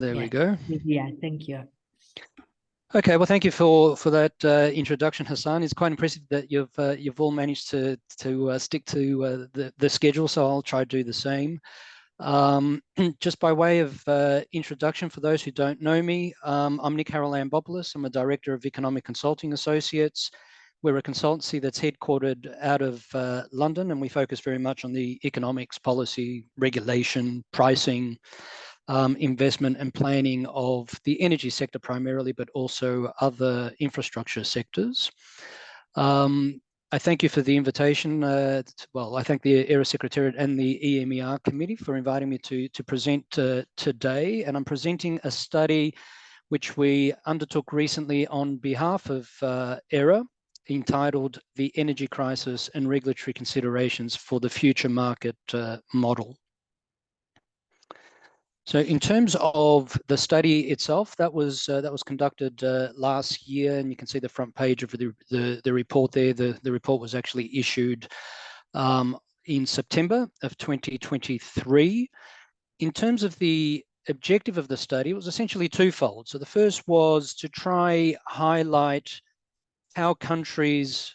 There Yeah. we go. Yeah, thank you. Okay, well, thank you for that introduction, Hassan. It's quite impressive that you've all managed to stick to the schedule. So I'll try to do the same. Just by way of introduction, for those who don't know me, I'm Nick Haralambopoulos. I'm a director of Economic Consulting Associates. We're a consultancy that's headquartered out of London, and we focus very much on the economics, policy, regulation, pricing, investment and planning of the energy sector primarily, but also other infrastructure sectors. I thank you for the invitation. Well, I thank the ERRA Secretariat and the EMER Committee for inviting me to present today. And I'm presenting a study which we undertook recently on behalf of ERRA, entitled The Energy Crisis and Regulatory Considerations for the Future Market Model. So in terms of the study itself, that was conducted last year, and you can see the front page of the report there. The report was actually issued in September of 2023. In terms of the objective of the study, it was essentially twofold. So the first was to try highlight how countries,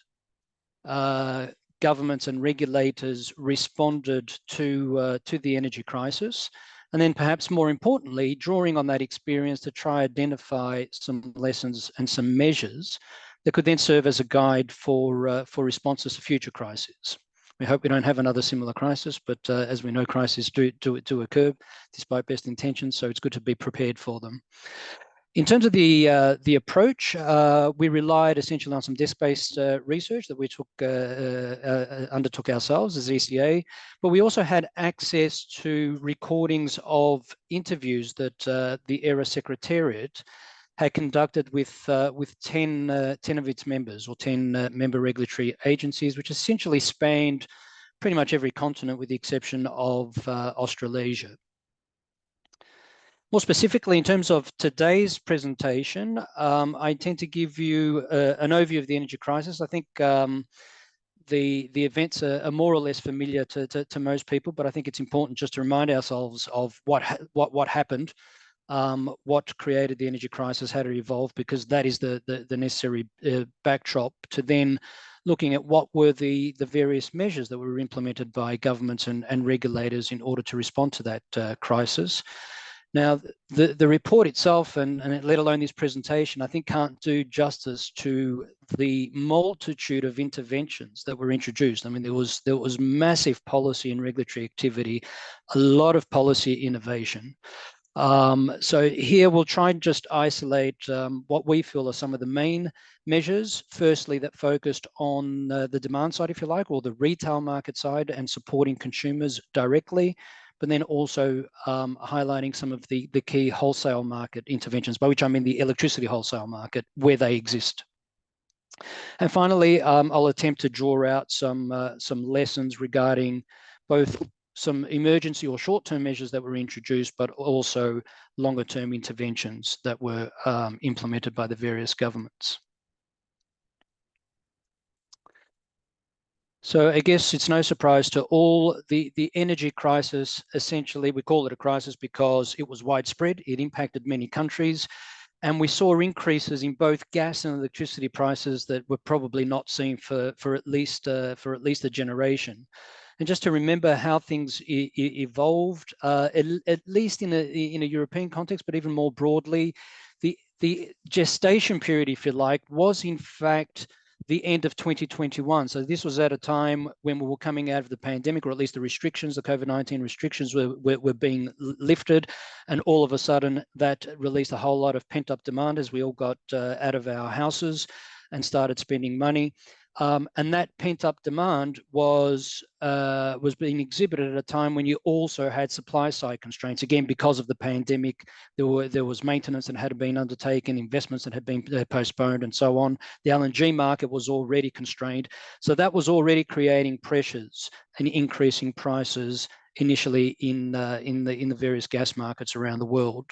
governments and regulators responded to the energy crisis. And then perhaps more importantly, drawing on that experience to try identify some lessons and some measures that could then serve as a guide for responses to future crises. We hope we don't have another similar crisis, but as we know, crises do occur despite best intentions, so it's good to be prepared for them. In terms of the approach, we relied essentially on some desk-based research that we undertook ourselves as ECA, but we also had access to recordings of interviews that the ERRA Secretariat had conducted with 10 of its members, or 10 member regulatory agencies, which essentially spanned pretty much every continent with the exception of Australasia. More specifically, in terms of today's presentation, I intend to give you an overview of the energy crisis. I think the events are more or less familiar to most people, but I think it's important just to remind ourselves of what happened, what created the energy crisis, how it evolved, because that is the necessary backdrop to then looking at what were the various measures that were implemented by governments and regulators in order to respond to that crisis. Now, the report itself, and let alone this presentation, I think can't do justice to the multitude of interventions that were introduced. I mean, there was massive policy and regulatory activity, a lot of policy innovation. So here we'll try and just isolate what we feel are some of the main measures. Firstly, that focused on the demand side, if you like, or the retail market side, and supporting consumers directly, but then also highlighting some of the key wholesale market interventions, by which I mean the electricity wholesale market, where they exist. And finally, I'll attempt to draw out some lessons regarding both some emergency or short-term measures that were introduced, but also longer-term interventions that were implemented by the various governments. So I guess it's no surprise to all, the energy crisis, essentially, we call it a crisis because it was widespread, it impacted many countries, and we saw increases in both gas and electricity prices that were probably not seen for at least a generation. And just to remember how things evolved, at least in a European context, but even more broadly, the gestation period, if you like, was in fact the end of 2021. So this was at a time when we were coming out of the pandemic, or at least the restrictions, the COVID-19 restrictions were being lifted. And all of a sudden that released a whole lot of pent up demand as we all got out of our houses and started spending money. And that pent-up demand was being exhibited at a time when you also had supply-side constraints. Again, because of the pandemic, there was maintenance that had been undertaken, investments that had been postponed, and so on. The LNG market was already constrained, so that was already creating pressures and increasing prices initially in the various gas markets around the world.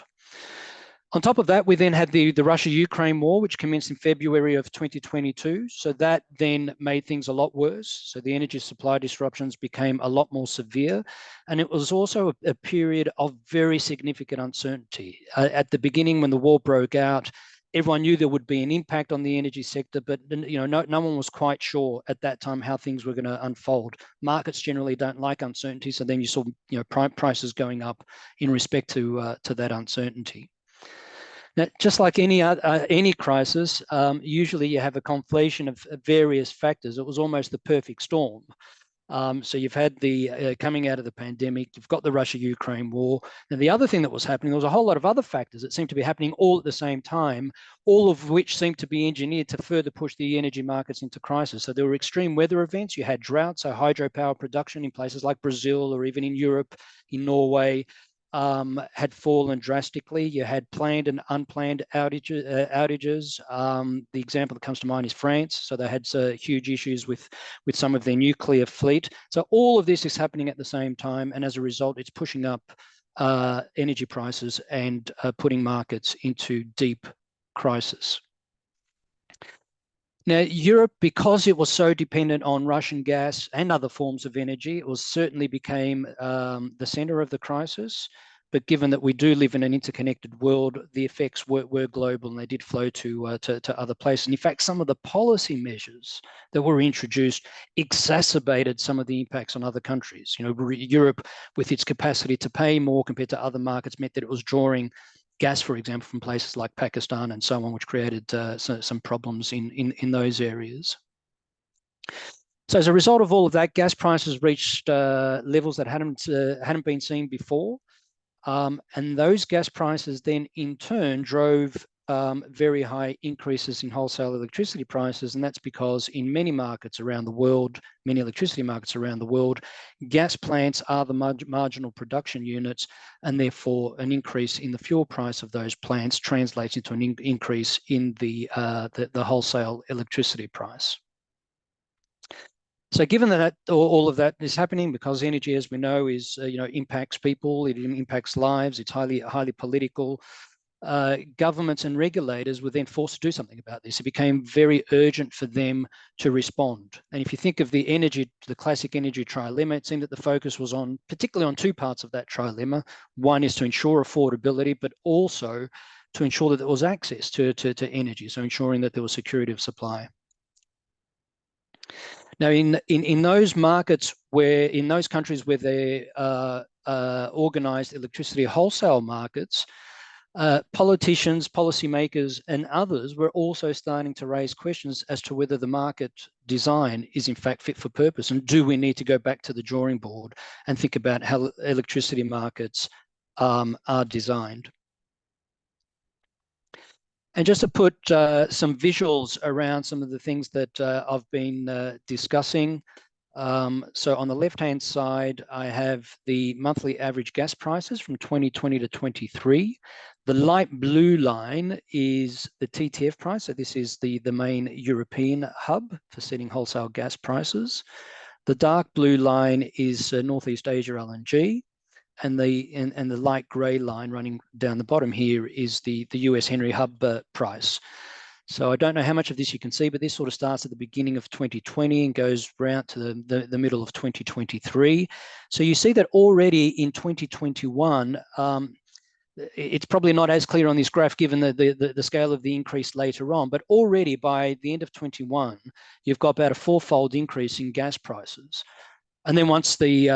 On top of that, we then had the Russia-Ukraine war, which commenced in February of 2022. So that then made things a lot worse. So the energy supply disruptions became a lot more severe. And it was also a period of very significant uncertainty. At the beginning, when the war broke out, everyone knew there would be an impact on the energy sector, but no one was quite sure at that time how things were going to unfold. Markets generally don't like uncertainty, so then you saw prices going up in respect to that uncertainty. Now, just like any crisis, usually you have a conflation of various factors. It was almost the perfect storm. So you've had the coming out of the pandemic, you've got the Russia-Ukraine war. And the other thing that was happening, there was a whole lot of other factors that seemed to be happening all at the same time, all of which seemed to be engineered to further push the energy markets into crisis. So there were extreme weather events, you had droughts, so hydropower production in places like Brazil or even in Europe, in Norway, had fallen drastically. You had planned and unplanned outages. The example that comes to mind is France. So they had huge issues with some of their nuclear fleet. So all of this is happening at the same time. And as a result, it's pushing up energy prices and putting markets into deep crisis. Now, Europe, because it was so dependent on Russian gas and other forms of energy, it certainly became the center of the crisis. But given that we do live in an interconnected world, the effects were global and they did flow to other places. And in fact, some of the policy measures that were introduced exacerbated some of the impacts on other countries. Europe, with its capacity to pay more compared to other markets, meant that it was drawing gas, for example, from places like Pakistan and so on, which created some problems in those areas. So as a result of all of that, gas prices reached levels that hadn't been seen before. And those gas prices then in turn drove very high increases in wholesale electricity prices. And that's because in many markets around the world, many electricity markets around the world, gas plants are the marginal production units, and therefore an increase in the fuel price of those plants translates into an increase in the wholesale electricity price. So given that all of that is happening, because energy, as we know, is impacts people, it impacts lives, it's highly political, governments and regulators were then forced to do something about this. It became very urgent for them to respond. And if you think of the classic energy trilemma, it seemed that the focus was particularly on two parts of that trilemma. One is to ensure affordability, but also to ensure that there was access to energy, so ensuring that there was security of supply. Now, in those markets in those countries where they organized electricity wholesale markets, politicians, policymakers, and others were also starting to raise questions as to whether the market design is in fact fit for purpose, and do we need to go back to the drawing board and think about how electricity markets are designed. And just to put some visuals around some of the things that I've been discussing. So on the left-hand side, I have the monthly average gas prices from 2020 to 23. The light blue line is the TTF price. So this is the main European hub for setting wholesale gas prices. The dark blue line is Northeast Asia LNG. And the light grey line running down the bottom here is the US Henry Hub price. So I don't know how much of this you can see, but this sort of starts at the beginning of 2020 and goes round to the middle of 2023. So you see that already in 2021, it's probably not as clear on this graph given the scale of the increase later on, but already by the end of 21, you've got about a fourfold increase in gas prices. And then once the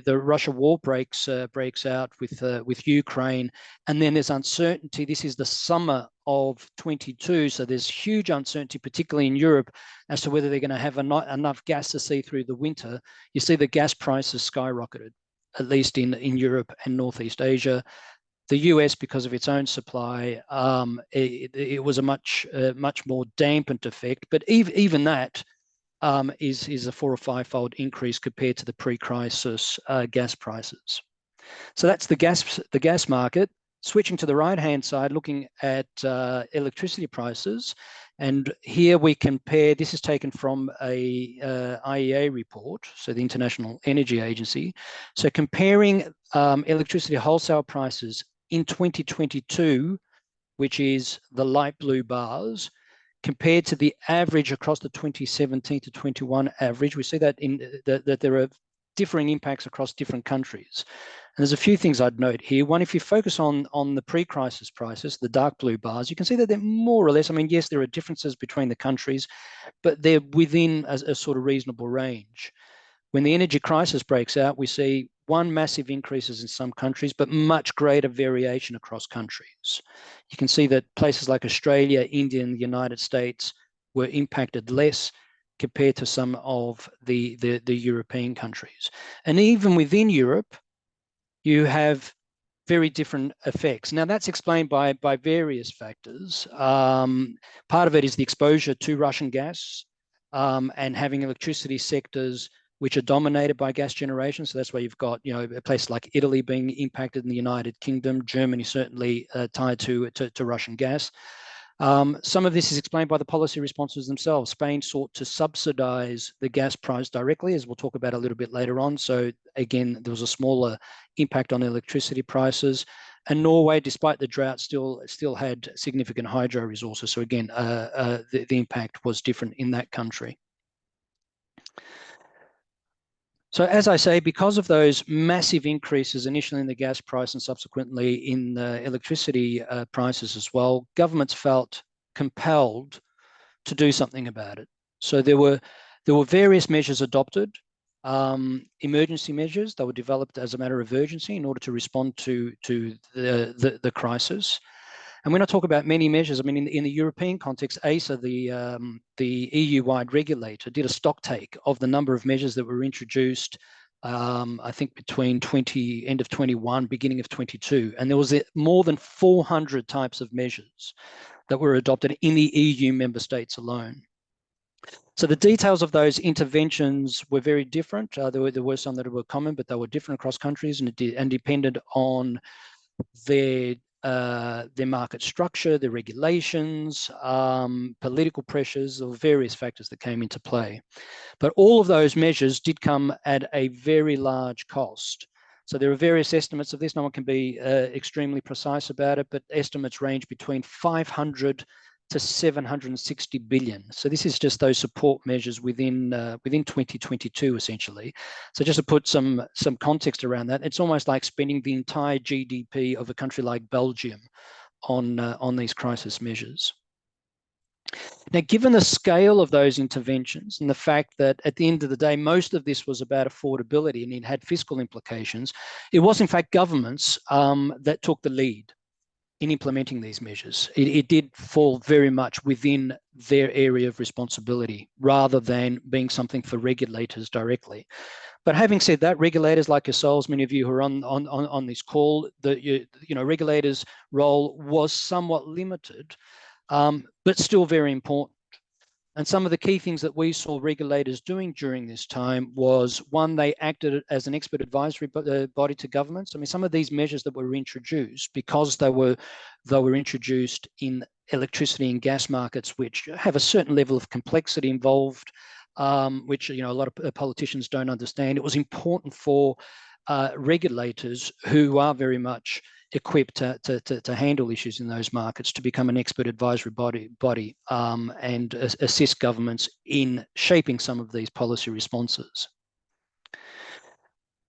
Russia war breaks out with Ukraine, and then there's uncertainty. This is the summer of 22, so there's huge uncertainty, particularly in Europe, as to whether they're going to have enough gas to see through the winter. You see the gas prices skyrocketed, at least in Europe and Northeast Asia. The US, because of its own supply, it was a much more dampened effect. But even that is a 4 or 5-fold increase compared to the pre-crisis gas prices. So that's the gas market. Switching to the right-hand side, looking at electricity prices, and here we compare. This is taken from a IEA report, so the International Energy Agency. So comparing electricity wholesale prices in 2022 which is the light blue bars, compared to the average across the 2017 to 21 average, we see that that there are differing impacts across different countries. And there's a few things I'd note here. One, if you focus on the pre-crisis prices, the dark blue bars, you can see that they're more or less, I mean, yes, there are differences between the countries, but they're within a sort of reasonable range. When the energy crisis breaks out, we see massive increases in some countries, but much greater variation across countries. You can see that places like Australia, India, and the United States were impacted less compared to some of the European countries. And even within Europe, you have very different effects. Now, that's explained by various factors. Part of it is the exposure to Russian gas and having electricity sectors which are dominated by gas generation. So that's why you've got, a place like Italy being impacted in the United Kingdom, Germany certainly tied to Russian gas. Some of this is explained by the policy responses themselves. Spain sought to subsidize the gas price directly, as we'll talk about a little bit later on. So again, there was a smaller impact on electricity prices. And Norway, despite the drought, still had significant hydro resources. So again, the impact was different in that country. So as I say, because of those massive increases initially in the gas price and subsequently in the electricity prices as well, governments felt compelled to do something about it. So there were various measures adopted, emergency measures that were developed as a matter of urgency in order to respond to the crisis. And when I talk about many measures, I mean, in the European context, ESA, the EU-wide regulator, did a stock take of the number of measures that were introduced, I think between end of 21, beginning of 22. And there was more than 400 types of measures that were adopted in the EU member states alone. So the details of those interventions were very different. There were some that were common, but they were different across countries and depended on their market structure, their regulations, political pressures, or various factors that came into play. But all of those measures did come at a very large cost. So there are various estimates of this. No one can be extremely precise about it, but estimates range between 500 to 760 billion. So this is just those support measures within 2022, essentially. So just to put some context around that, it's almost like spending the entire GDP of a country like Belgium on these crisis measures. Now, given the scale of those interventions and the fact that at the end of the day, most of this was about affordability and it had fiscal implications, it was in fact governments that took the lead in implementing these measures. It did fall very much within their area of responsibility rather than being something for regulators directly. But having said that, regulators like yourselves, many of you who are on this call, regulators' role was somewhat limited, but still very important. And some of the key things that we saw regulators doing during this time was, one, they acted as an expert advisory body to governments. I mean, some of these measures that were introduced, because they were introduced in electricity and gas markets, which have a certain level of complexity involved, which a lot of politicians don't understand, it was important for regulators who are very much equipped to handle issues in those markets to become an expert advisory body and assist governments in shaping some of these policy responses.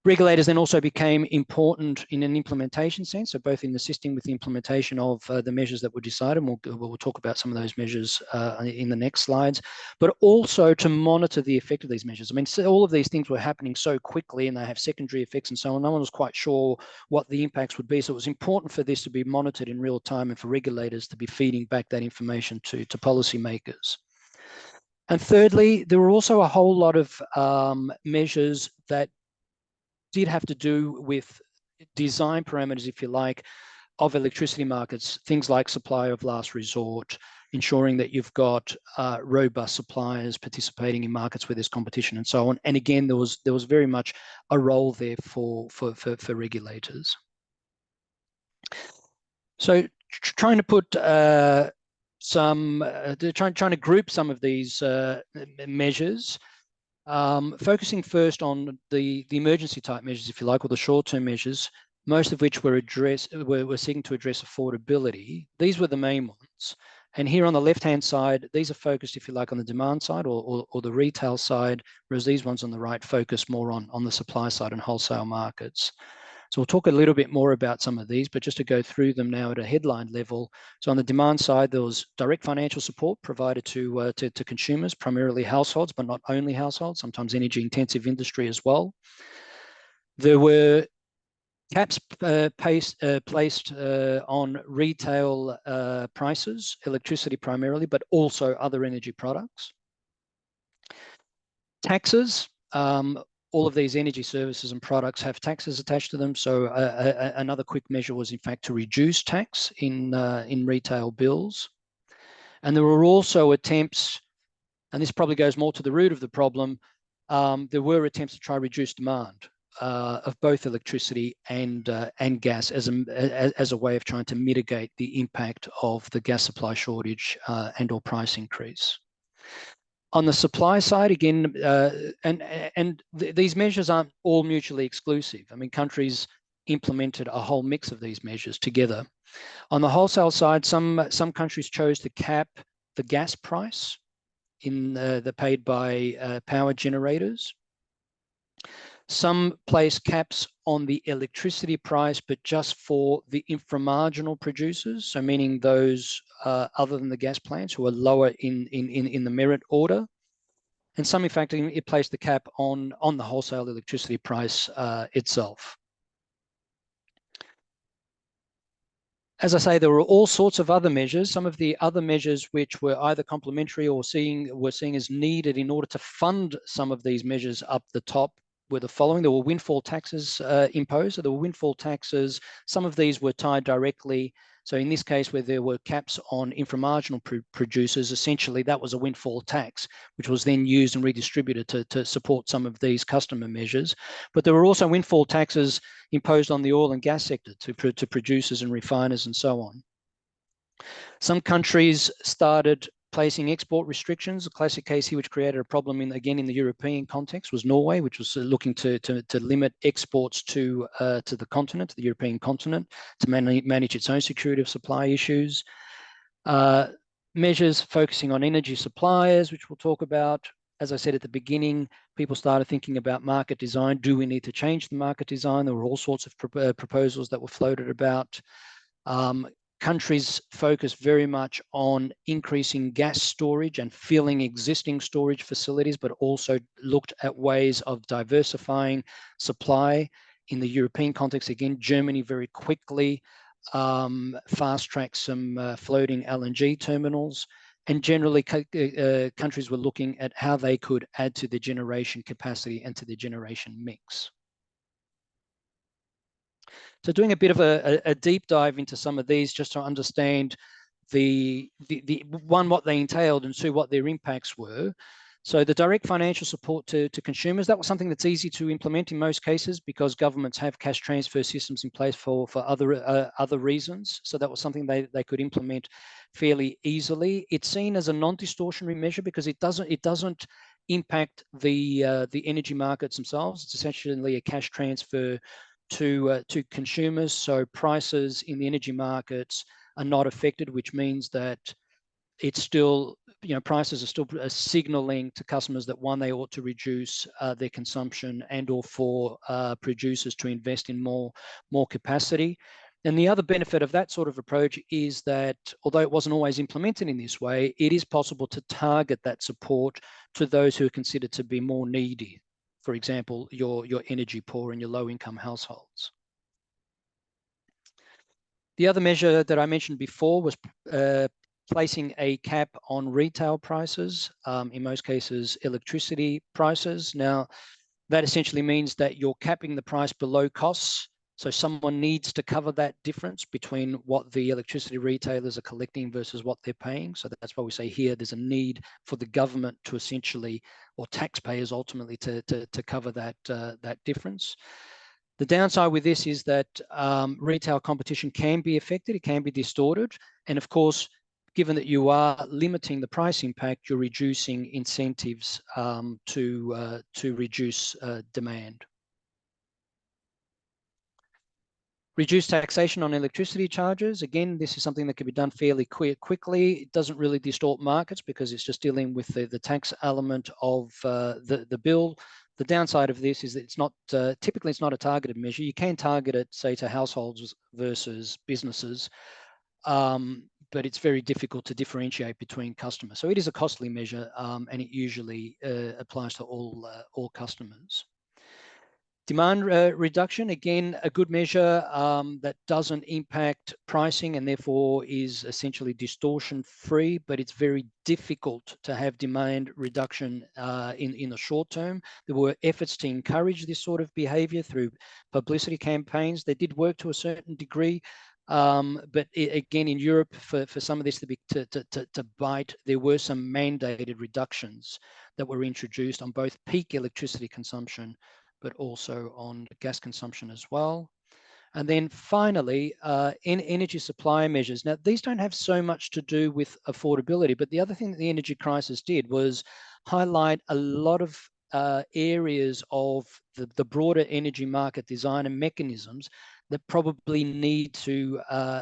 Regulators then also became important in an implementation sense, so both in assisting with the implementation of the measures that were decided, and we'll talk about some of those measures in the next slides, but also to monitor the effect of these measures. I mean, so all of these things were happening so quickly and they have secondary effects and so on. No one was quite sure what the impacts would be, so it was important for this to be monitored in real time and for regulators to be feeding back that information to policymakers. And thirdly, there were also a whole lot of measures that did have to do with design parameters, if you like, of electricity markets, things like supply of last resort, ensuring that you've got robust suppliers participating in markets where there's competition and so on. And again, there was very much a role there for regulators. So trying to put trying to group some of these measures, focusing first on the emergency type measures, if you like, or the short-term measures. most of which were seeking to address affordability. These were the main ones. And here on the left-hand side, these are focused, if you like, on the demand side or the retail side, whereas these ones on the right focus more on the supply side and wholesale markets. So we'll talk a little bit more about some of these, but just to go through them now at a headline level. So on the demand side, there was direct financial support provided to consumers, primarily households, but not only households, sometimes energy-intensive industry as well. There were caps placed on retail prices, electricity primarily, but also other energy products. Taxes. All of these energy services and products have taxes attached to them. So another quick measure was, in fact, to reduce tax in retail bills. And there were also attempts, and this probably goes more to the root of the problem, there were attempts to try to reduce demand of both electricity and gas as a way of trying to mitigate the impact of the gas supply shortage and/or price increase. On the supply side, again, these measures aren't all mutually exclusive. I mean, countries implemented a whole mix of these measures together. On the wholesale side, some countries chose to cap the gas price paid by power generators. Some place caps on the electricity price, but just for the inframarginal producers, so meaning those other than the gas plants who are lower in the merit order. And some, in fact, it placed the cap on the wholesale electricity price itself. As I say, there were all sorts of other measures. Some of the other measures which were either complementary or were seen as needed in order to fund some of these measures up the top were the following. There were windfall taxes imposed. So there were windfall taxes. Some of these were tied directly. So in this case, where there were caps on inframarginal producers, essentially that was a windfall tax, which was then used and redistributed to support some of these customer measures. But there were also windfall taxes imposed on the oil and gas sector to producers and refiners and so on. Some countries started placing export restrictions. A classic case here which created a problem again in the European context was Norway, which was looking to limit exports to the continent, to the European continent, to manage its own security of supply issues. Measures focusing on energy suppliers, which we'll talk about. As I said at the beginning, people started thinking about market design. Do we need to change the market design? There were all sorts of proposals that were floated about. Countries focused very much on increasing gas storage and filling existing storage facilities, but also looked at ways of diversifying supply. In the European context, again, Germany very quickly fast-tracked some floating LNG terminals. And generally, countries were looking at how they could add to the generation capacity and to the generation mix. So doing a bit of a deep dive into some of these just to understand one, what they entailed, and two, what their impacts were. So the direct financial support to consumers, that was something that's easy to implement in most cases because governments have cash transfer systems in place for other reasons. So that was something they could implement fairly easily. It's seen as a non-distortionary measure because it doesn't impact the energy markets themselves. It's essentially a cash transfer to consumers. So prices in the energy markets are not affected, which means that it's still, prices are still signaling to customers that, one, they ought to reduce their consumption and/or for producers to invest in more capacity. And the other benefit of that sort of approach is that, although it wasn't always implemented in this way, it is possible to target that support to those who are considered to be more needy. For example, your energy poor and your low-income households. The other measure that I mentioned before was placing a cap on retail prices, in most cases electricity prices. Now, that essentially means that you're capping the price below costs. So someone needs to cover that difference between what the electricity retailers are collecting versus what they're paying. So that's why we say here there's a need for the government to essentially, or taxpayers ultimately, to cover that difference. The downside with this is that retail competition can be affected, it can be distorted. And of course, given that you are limiting the price impact, you're reducing incentives to reduce demand. Reduce taxation on electricity charges. Again, this is something that can be done fairly quickly. It doesn't really distort markets because it's just dealing with the tax element of the bill. The downside of this is that it's not, typically it's not a targeted measure. You can target it, say, to households versus businesses, but it's very difficult to differentiate between customers. So it is a costly measure, and it usually applies to all customers. Demand reduction, again, a good measure that doesn't impact pricing and therefore is essentially distortion free, but it's very difficult to have demand reduction in the short term. There were efforts to encourage this sort of behavior through publicity campaigns. They did work to a certain degree, but again, in Europe, for some of this to bite, there were some mandated reductions that were introduced on both peak electricity consumption but also on gas consumption as well. And then finally, in energy supply measures. Now, these don't have so much to do with affordability, but the other thing that the energy crisis did was highlight a lot of areas of the broader energy market design and mechanisms that probably need to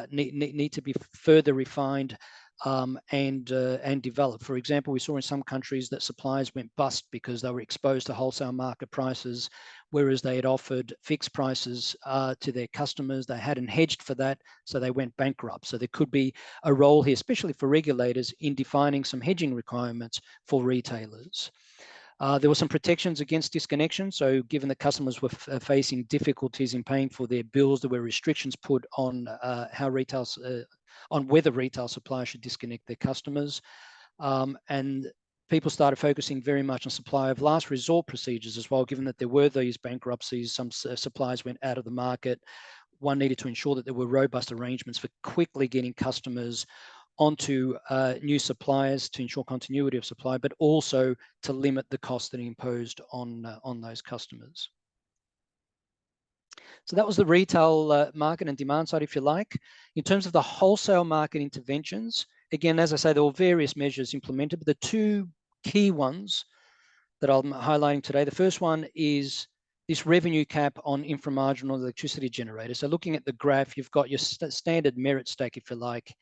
be further refined and developed. For example, we saw in some countries that suppliers went bust because they were exposed to wholesale market prices, whereas they had offered fixed prices to their customers. They hadn't hedged for that, so they went bankrupt. So there could be a role here, especially for regulators, in defining some hedging requirements for retailers. There were some protections against disconnection. So given that customers were facing difficulties in paying for their bills, there were restrictions put on on whether retail suppliers should disconnect their customers. And people started focusing very much on supply of last resort procedures as well, given that there were these bankruptcies, some suppliers went out of the market. One needed to ensure that there were robust arrangements for quickly getting customers onto new suppliers to ensure continuity of supply, but also to limit the cost that it imposed on those customers. So that was the retail market and demand side, if you like. In terms of the wholesale market interventions, again, as I say, there were various measures implemented, but the two key ones that I'm highlighting today, the first one is this revenue cap on inframarginal electricity generators. So looking at the graph, you've got your standard merit stack, if you like,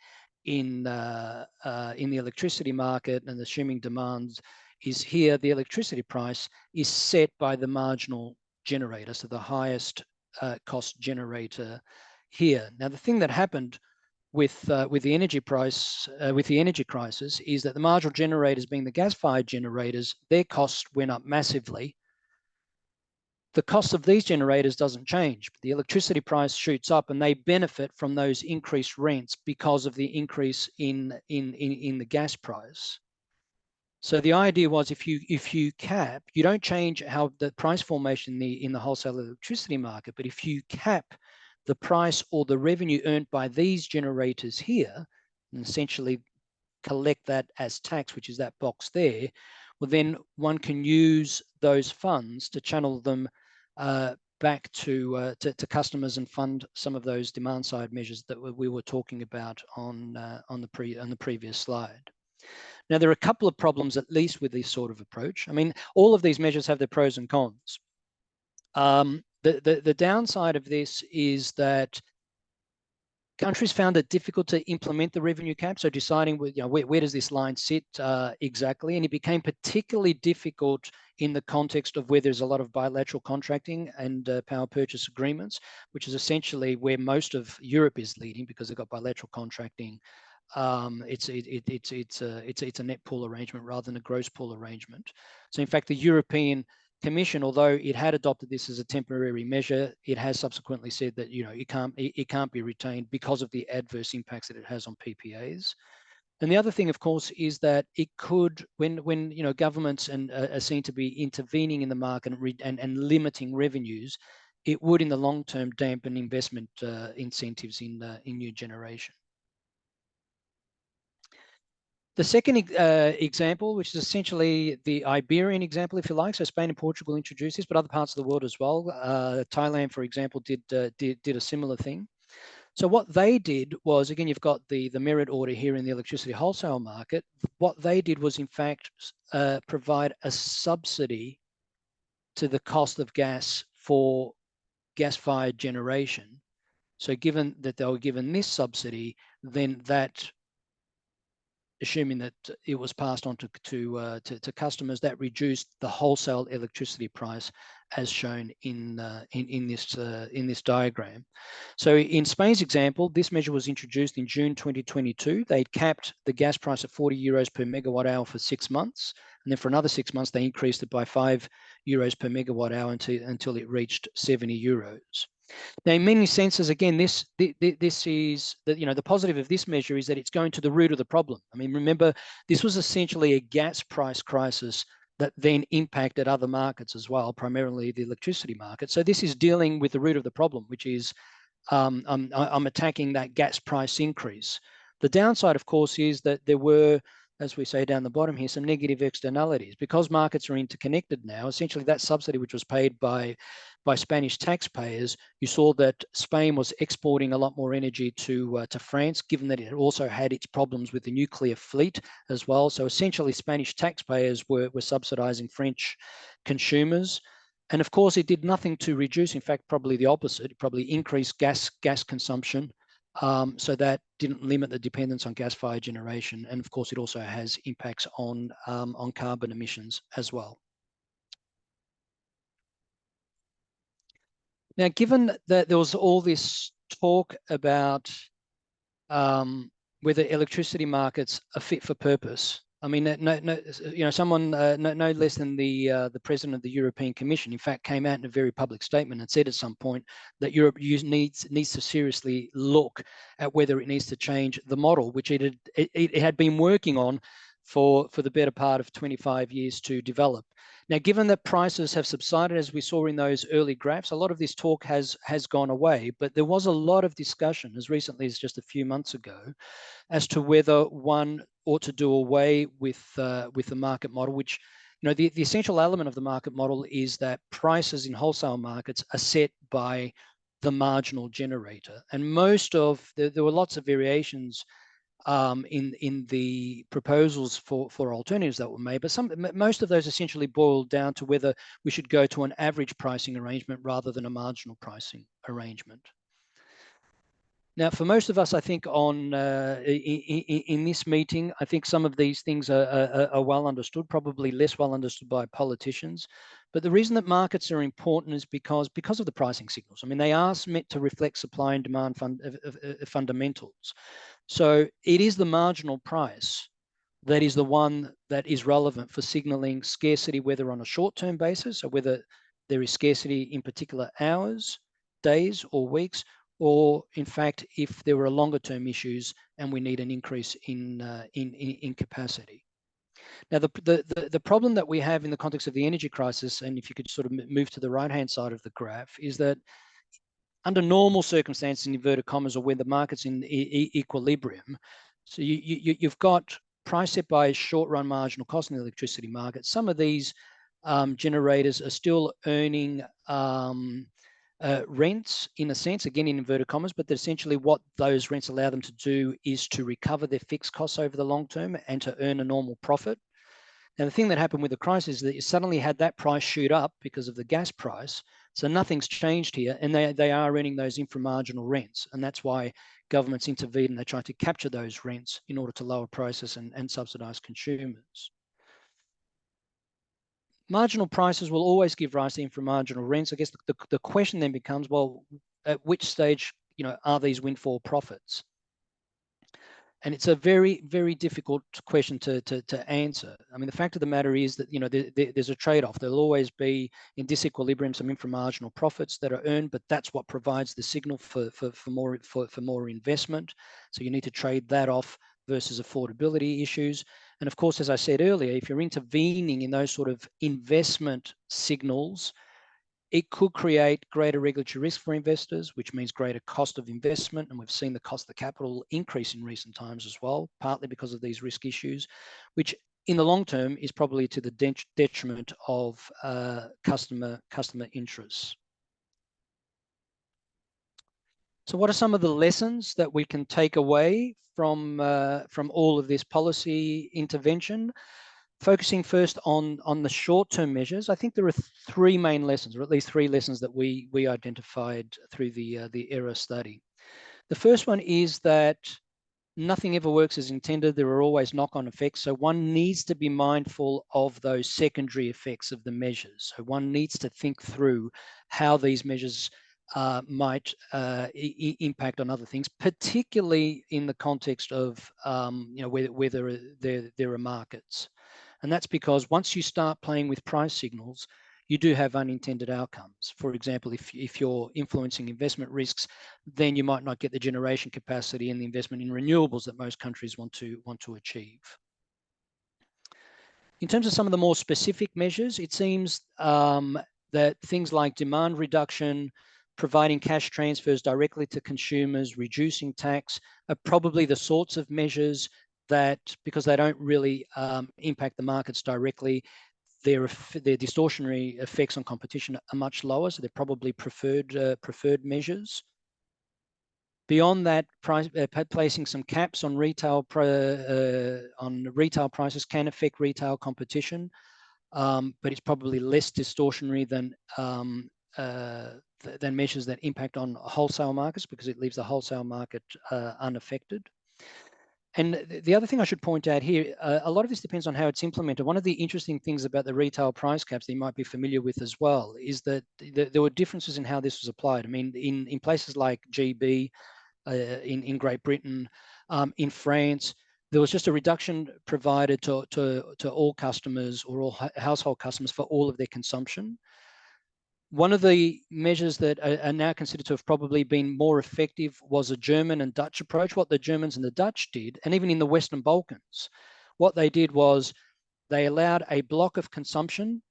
in the electricity market, and assuming demand is here, the electricity price is set by the marginal generator, so the highest cost generator here. Now, the thing that happened with the energy price, with the energy crisis, is that the marginal generators, being the gas-fired generators, their costs went up massively. The cost of these generators doesn't change, but the electricity price shoots up, and they benefit from those increased rents because of the increase in the gas price. So the idea was, if you cap, you don't change how the price formation in the wholesale electricity market, but if you cap the price or the revenue earned by these generators here, and essentially collect that as tax, which is that box there, well, then one can use those funds to channel them back to customers and fund some of those demand side measures that we were talking about on the previous slide. Now, there are a couple of problems, at least, with this sort of approach. I mean, all of these measures have their pros and cons. The downside of this is that countries found it difficult to implement the revenue cap, so deciding where does this line sit exactly, and it became particularly difficult in the context of where there's a lot of bilateral contracting and power purchase agreements, which is essentially where most of Europe is leading because they've got bilateral contracting. It's a net pool arrangement rather than a gross pool arrangement. So in fact, the European Commission, although it had adopted this as a temporary measure, it has subsequently said that it can't be retained because of the adverse impacts that it has on PPAs. And the other thing, of course, is that it could, when governments are seen to be intervening in the market and limiting revenues, it would in the long term dampen investment incentives in new generation. The second example, which is essentially the Iberian example, if you like, so Spain and Portugal introduced this, but other parts of the world as well. Thailand, for example, did a similar thing. So what they did was, again, you've got the merit order here in the electricity wholesale market. What they did was, in fact, provide a subsidy to the cost of gas for gas-fired generation. So given that they were given this subsidy, then that, assuming that it was passed on to customers, that reduced the wholesale electricity price, as shown in this diagram. So in Spain's example, this measure was introduced in June 2022. They capped the gas price at 40 euros per megawatt hour for 6 months, and then for another 6 months they increased it by 5 euros per megawatt hour until it reached 70 euros. Now, in many senses, again, this is the positive of this measure is that it's going to the root of the problem. I mean, remember, this was essentially a gas price crisis that then impacted other markets as well, primarily the electricity market. So this is dealing with the root of the problem, which is I'm attacking that gas price increase. The downside, of course, is that there were, as we say down the bottom here, some negative externalities. Because markets are interconnected now, essentially that subsidy which was paid by Spanish taxpayers, you saw that Spain was exporting a lot more energy to France, given that it also had its problems with the nuclear fleet as well. So essentially Spanish taxpayers were subsidizing French consumers. And of course, it did nothing to reduce, in fact, probably the opposite. It probably increased gas consumption. So that didn't limit the dependence on gas-fired generation. And of course, it also has impacts on carbon emissions as well. Now, given that there was all this talk about whether electricity markets are fit for purpose, I mean, someone no less than the president of the European Commission, in fact, came out in a very public statement and said at some point that Europe needs to seriously look at whether it needs to change the model, which it had been working on for the better part of 25 years to develop. Now, given that prices have subsided, as we saw in those early graphs, a lot of this talk has gone away, but there was a lot of discussion as recently as just a few months ago as to whether one ought to do away with the market model, which, the essential element of the market model is that prices in wholesale markets are set by the marginal generator. And there were lots of variations in the proposals for alternatives that were made, but most of those essentially boiled down to whether we should go to an average pricing arrangement rather than a marginal pricing arrangement. Now, for most of us, I think in this meeting, I think some of these things are well understood, probably less well understood by politicians. But the reason that markets are important is because of the pricing signals. I mean, they are meant to reflect supply and demand fundamentals. So it is the marginal price that is the one that is relevant for signaling scarcity, whether on a short-term basis or whether there is scarcity in particular hours, days, or weeks, or in fact, if there were longer-term issues and we need an increase in capacity. Now, the problem that we have in the context of the energy crisis, and if you could sort of move to the right-hand side of the graph, is that under normal circumstances, in inverted commas, or when the market's in equilibrium, so you've got price set by short-run marginal cost in the electricity market. Some of these generators are still earning rents, in a sense, again in inverted commas, but essentially what those rents allow them to do is to recover their fixed costs over the long term and to earn a normal profit. Now, the thing that happened with the crisis is that you suddenly had that price shoot up because of the gas price. So nothing's changed here, and they are earning those inframarginal rents, and that's why governments intervene and they try to capture those rents in order to lower prices and subsidize consumers. Marginal prices will always give rise to inframarginal rents. I guess the question then becomes, well, at which stage, are these windfall profits? And it's a very, very difficult question to answer. I mean, the fact of the matter is that, there's a trade-off. There'll always be, in disequilibrium, some inframarginal profits that are earned, but that's what provides the signal for more investment. So you need to trade that off versus affordability issues. And of course, as I said earlier, if you're intervening in those sort of investment signals, it could create greater regulatory risk for investors, which means greater cost of investment. And we've seen the cost of capital increase in recent times as well, partly because of these risk issues, which in the long term is probably to the detriment of customer interests. So what are some of the lessons that we can take away from all of this policy intervention? Focusing first on the short-term measures, I think there are three main lessons, or at least three lessons that we identified through the ERRA study. The first one is that nothing ever works as intended. There are always knock-on effects. So one needs to be mindful of those secondary effects of the measures. So one needs to think through how these measures might impact on other things, particularly in the context of where there are markets. And that's because once you start playing with price signals, you do have unintended outcomes. For example, if you're influencing investment risks, then you might not get the generation capacity and the investment in renewables that most countries want to achieve. In terms of some of the more specific measures, it seems that things like demand reduction, providing cash transfers directly to consumers, reducing tax are probably the sorts of measures that, because they don't really impact the markets directly, their distortionary effects on competition are much lower, so they're probably preferred measures. Beyond that, placing some caps on retail prices can affect retail competition, but it's probably less distortionary than measures that impact on wholesale markets, because it leaves the wholesale market unaffected. And the other thing I should point out here, a lot of this depends on how it's implemented. One of the interesting things about the retail price caps that you might be familiar with as well is that there were differences in how this was applied. I mean, in places like GB, in Great Britain, in France, there was just a reduction provided to all customers or all household customers for all of their consumption. One of the measures that are now considered to have probably been more effective was a German and Dutch approach. What the Germans and the Dutch did, and even in the Western Balkans, what they did was they allowed a block of consumption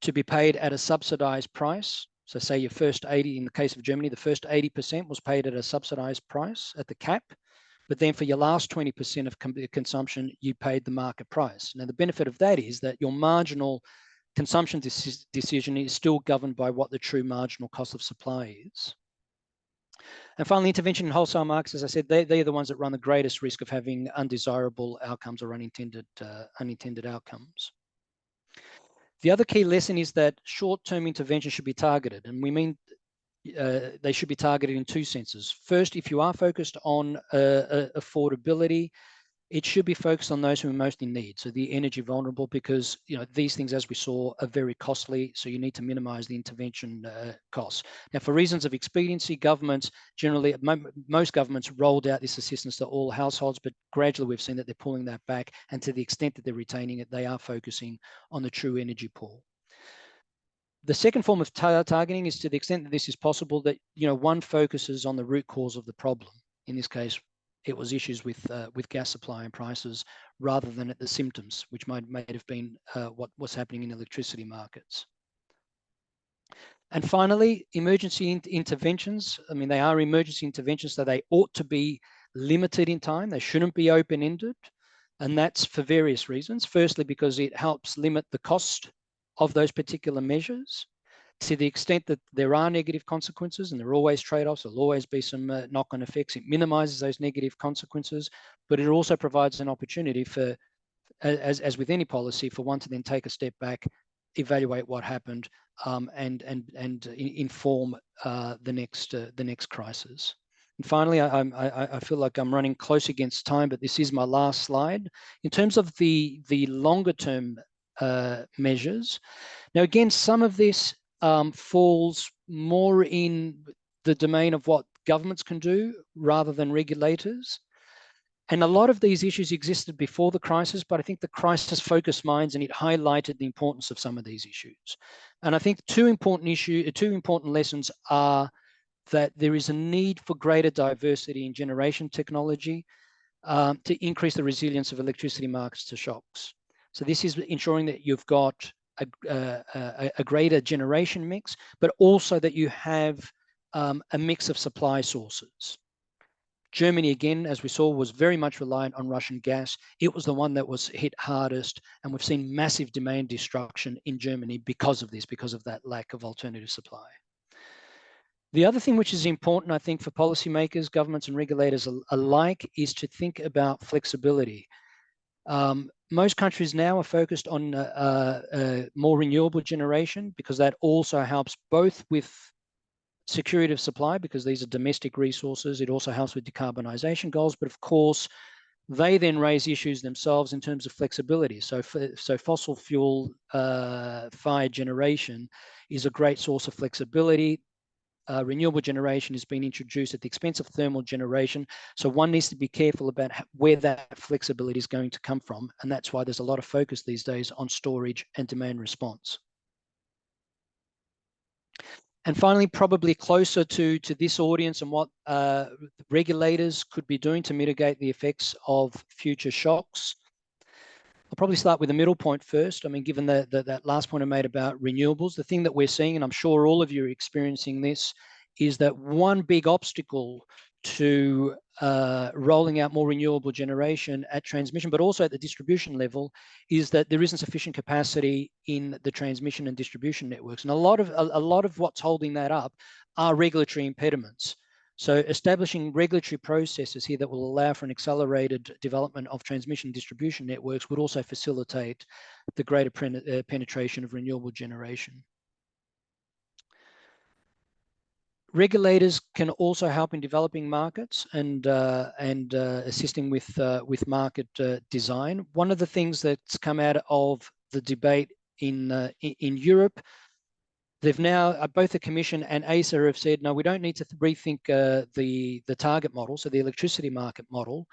to be paid at a subsidized price. So say your first 80, in the case of Germany, the first 80% was paid at a subsidized price at the cap. But then for your last 20% of consumption, you paid the market price. Now, the benefit of that is that your marginal consumption decision is still governed by what the true marginal cost of supply is. And finally, intervention in wholesale markets, as I said, they're the ones that run the greatest risk of having undesirable outcomes or unintended outcomes. The other key lesson is that short-term intervention should be targeted, and we mean they should be targeted in two senses. First, if you are focused on affordability, it should be focused on those who are most in need, so the energy vulnerable, because these things, as we saw, are very costly, so you need to minimize the intervention costs. Now, for reasons of expediency, governments generally, most governments rolled out this assistance to all households, but gradually we've seen that they're pulling that back, and to the extent that they're retaining it, they are focusing on the true energy pool. The second form of targeting is, to the extent that this is possible, that one focuses on the root cause of the problem. In this case, it was issues with gas supply and prices, rather than at the symptoms, which might have been what was happening in electricity markets. And finally, emergency interventions. I mean, they are emergency interventions, so they ought to be limited in time. They shouldn't be open-ended, and that's for various reasons. Firstly, because it helps limit the cost of those particular measures. To the extent that there are negative consequences, and there are always trade-offs, there'll always be some knock-on effects, it minimizes those negative consequences, but it also provides an opportunity for, as with any policy, for one to then take a step back, evaluate what happened, and inform the next crisis. And finally, I feel like I'm running close against time, but this is my last slide. In terms of the longer-term measures, now again, some of this falls more in the domain of what governments can do rather than regulators. And a lot of these issues existed before the crisis, but I think the crisis focused minds, and it highlighted the importance of some of these issues. And I think two important lessons are that there is a need for greater diversity in generation technology to increase the resilience of electricity markets to shocks. So this is ensuring that you've got a greater generation mix, but also that you have a mix of supply sources. Germany, again, as we saw, was very much reliant on Russian gas. It was the one that was hit hardest, and we've seen massive demand destruction in Germany because of this, because of that lack of alternative supply. The other thing which is important, I think, for policymakers, governments and regulators alike, is to think about flexibility. Most countries now are focused on more renewable generation, because that also helps both with security of supply, because these are domestic resources. It also helps with decarbonisation goals, but of course, they then raise issues themselves in terms of flexibility. So fossil fuel fired generation is a great source of flexibility. Renewable generation has been introduced at the expense of thermal generation. So one needs to be careful about where that flexibility is going to come from. And that's why there's a lot of focus these days on storage and demand response. And finally, probably closer to this audience and what regulators could be doing to mitigate the effects of future shocks. I'll probably start with the middle point first. I mean, given that last point I made about renewables, the thing that we're seeing, and I'm sure all of you are experiencing this, is that one big obstacle to rolling out more renewable generation at transmission, but also at the distribution level, is that there isn't sufficient capacity in the transmission and distribution networks. And a lot of what's holding that up are regulatory impediments. So establishing regulatory processes here that will allow for an accelerated development of transmission and distribution networks would also facilitate the greater penetration of renewable generation. Regulators can also help in developing markets and assisting with market design. One of the things that's come out of the debate in Europe, they've now, both the Commission and ACER have said, no, we don't need to rethink the target model, so the electricity market model,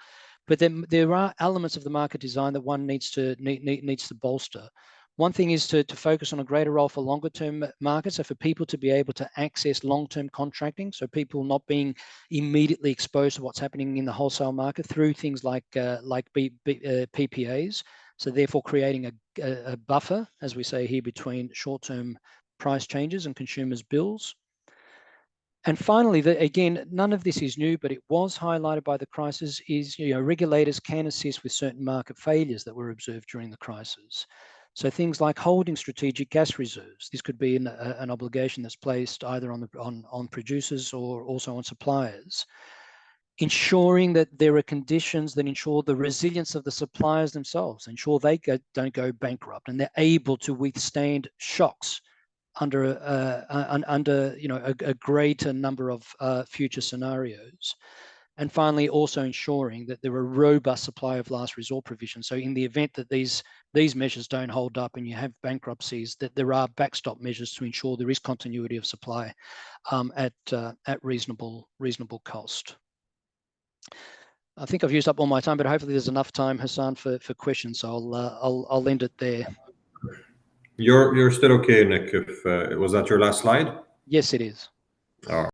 but then there are elements of the market design that one needs to bolster. One thing is to focus on a greater role for longer term markets, so for people to be able to access long-term contracting, so people not being immediately exposed to what's happening in the wholesale market through things like PPAs. So therefore creating a buffer, as we say here, between short-term price changes and consumers' bills. And finally, again, none of this is new, but it was highlighted by the crisis, is regulators can assist with certain market failures that were observed during the crisis. So things like holding strategic gas reserves. This could be an obligation that's placed either on producers or also on suppliers. Ensuring that there are conditions that ensure the resilience of the suppliers themselves, ensure they don't go bankrupt and they're able to withstand shocks under a greater number of future scenarios. And finally, also ensuring that there are robust supply of last resort provisions. So in the event that these measures don't hold up and you have bankruptcies, that there are backstop measures to ensure there is continuity of supply at reasonable cost. I think I've used up all my time, but hopefully there's enough time, Hassan, for questions. So I'll end it there. You're still okay, Nick. If was that your last slide? Yes, it is. All right.